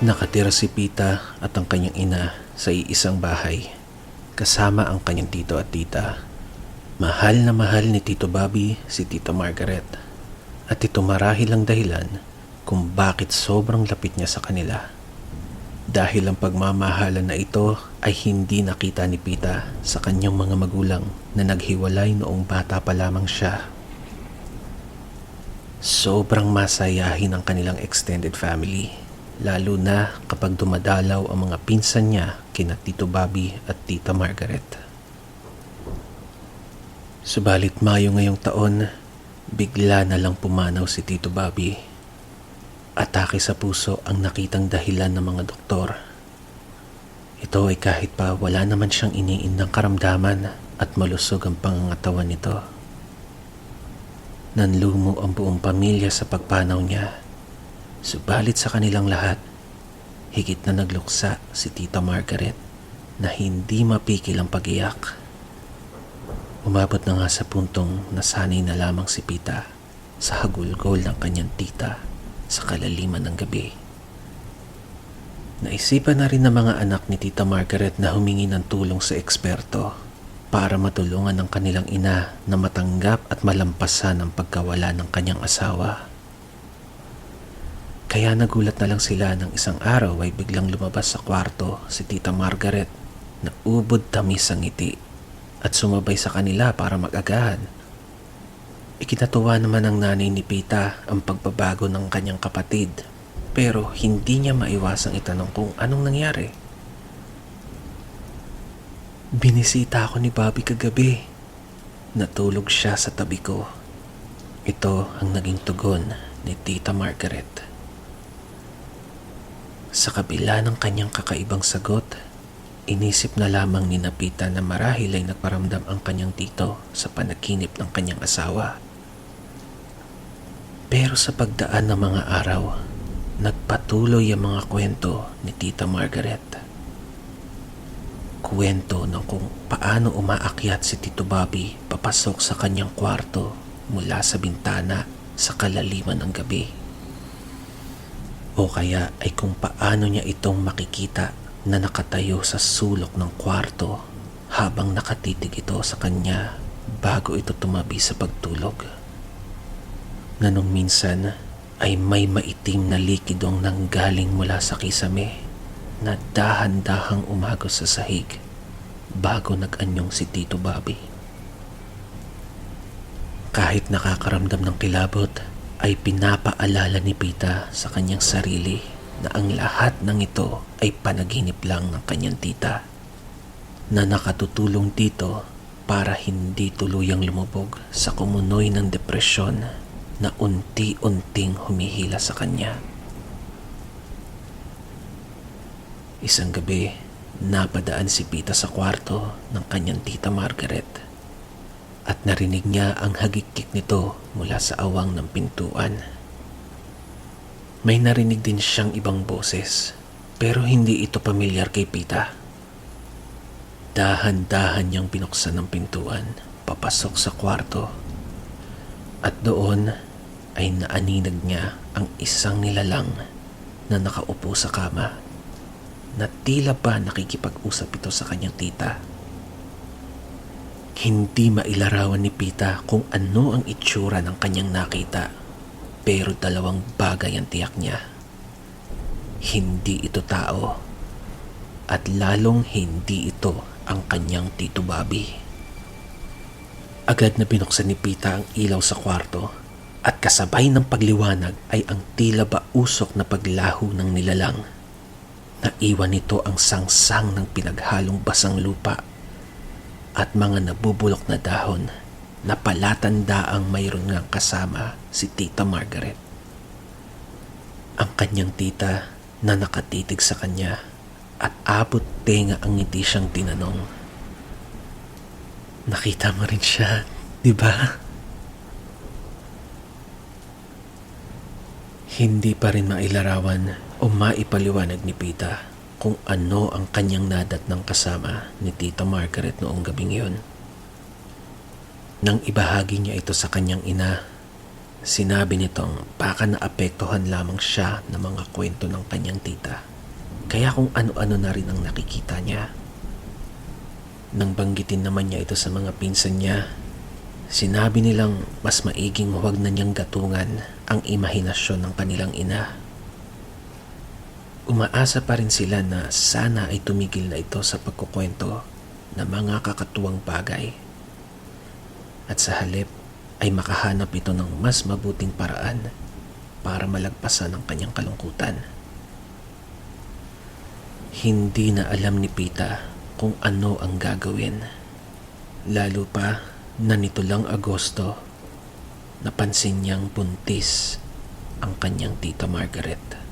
Nakatira si Pita at ang kanyang ina sa iisang bahay, kasama ang kanyang tito at tita. Mahal na mahal ni Tito Bobby si Tita Margaret, at ito marahil ang dahilan kung bakit sobrang lapit niya sa kanila. Dahil ang pagmamahalan na ito ay hindi nakita ni Pita sa kanyang mga magulang na naghiwalay noong bata pa lamang siya. Sobrang masayahin ang kanilang extended family, lalo na kapag dumadalaw ang mga pinsan niya kina Tito Bobby at Tita Margaret. Subalit Mayo ngayong taon, bigla na lang pumanaw si Tito Bobby. Atake sa puso ang nakitang dahilan ng mga doktor. Ito ay kahit pa wala naman siyang iniindang karamdaman at malusog ang pangangatawan nito. Nanlumo ang buong pamilya sa pagpanaw niya. Subalit sa kanilang lahat, higit na nagluksa si Tita Margaret na hindi mapikil ang pag-iyak. Umabot na nga sa puntong nasanay na lamang si Pita sa hagulgol ng kanyang tita sa kalaliman ng gabi. Naisipan na rin ng mga anak ni Tita Margaret na humingi ng tulong sa eksperto para matulungan ang kanilang ina na matanggap at malampasan ang pagkawala ng kanyang asawa. Kaya nagulat na lang sila nang isang araw ay biglang lumabas sa kwarto si Tita Margaret na ubod tamis ang ngiti at sumabay sa kanila para mag-agahan. Ikinatuwa naman ng nanay ni Pita ang pagbabago ng kanyang kapatid, pero hindi niya maiwasang itanong kung anong nangyari. Binisita ako ni Bobby kagabi. Natulog siya sa tabi ko. Ito ang naging tugon ni Tita Margaret. Sa kabila ng kanyang kakaibang sagot, inisip na lamang ni Pita na marahil ay nagparamdam ang kanyang tito sa panaginip ng kanyang asawa. Pero sa pagdaan ng mga araw, nagpatuloy ang mga kwento ni Tita Margaret. Kwento ng kung paano umaakyat si Tito Bobby papasok sa kanyang kwarto mula sa bintana sa kalaliman ng gabi. O kaya ay kung paano niya itong makikita na nakatayo sa sulok ng kwarto habang nakatitig ito sa kanya bago ito tumabi sa pagtulog. Na nung minsan ay may maitim na likidong nanggaling mula sa kisame na dahan-dahang umagos sa sahig bago nag-anyong si Tito Bobby. Kahit nakakaramdam ng kilabot, ay pinapaalala ni Pita sa kanyang sarili na ang lahat ng ito ay panaginip lang ng kanyang tita na nakatutulong dito para hindi tuluyang lumubog sa kumunoy ng depresyon na unti-unting humihila sa kanya. Isang gabi, napadaan si Pita sa kwarto ng kanyang Tita Margaret at narinig niya ang hagikik nito mula sa awang ng pintuan. May narinig din siyang ibang boses, pero hindi ito pamilyar kay Pita. Dahan-dahan niyang binuksan ang pintuan, papasok sa kwarto, at doon ay naaninag niya ang isang nilalang na nakaupo sa kama na tila ba nakikipag-usap ito sa kanyang tita. Hindi mailarawan ni Pita kung ano ang itsura ng kanyang nakita, pero dalawang bagay ang tiyak niya. Hindi ito tao, at lalong hindi ito ang kanyang Tito Bobby. Agad na binuksan ni Pita ang ilaw sa kwarto at kasabay ng pagliwanag ay ang tila ba usok na paglaho ng nilalang. Naiwan nito ang sangsang ng pinaghalong basang lupa at mga nabubulok na dahon na palatandaang mayroon ngang kasama si Tita Margaret. Ang kanyang tita na nakatitig sa kanya at abot tenga ang ngiti siyang tinanong. Nakita mo rin siya, di ba? Hindi pa rin mailarawan o maipaliwanag ni Pita kung ano ang kanyang nadatnang kasama ni Tita Margaret noong gabing yun. Nang ibahagi niya ito sa kanyang ina, sinabi nitong baka naapektuhan lamang siya ng mga kwento ng kanyang tita Kaya kung ano-ano na rin ang nakikita niya. Nang banggitin naman niya ito sa mga pinsan niya, sinabi nilang mas maiging huwag na niyang gatungan ang imahinasyon ng kanilang ina. Umaasa pa rin sila na sana ay tumigil na ito sa pagkukwento ng mga kakatuwang bagay. At sa halip ay makahanap ito ng mas mabuting paraan para malagpasan ang kanyang kalungkutan. Hindi na alam ni Pita kung ano ang gagawin. Lalo pa na nito lang Agosto, napansin niyang buntis ang kanyang tita Margaret.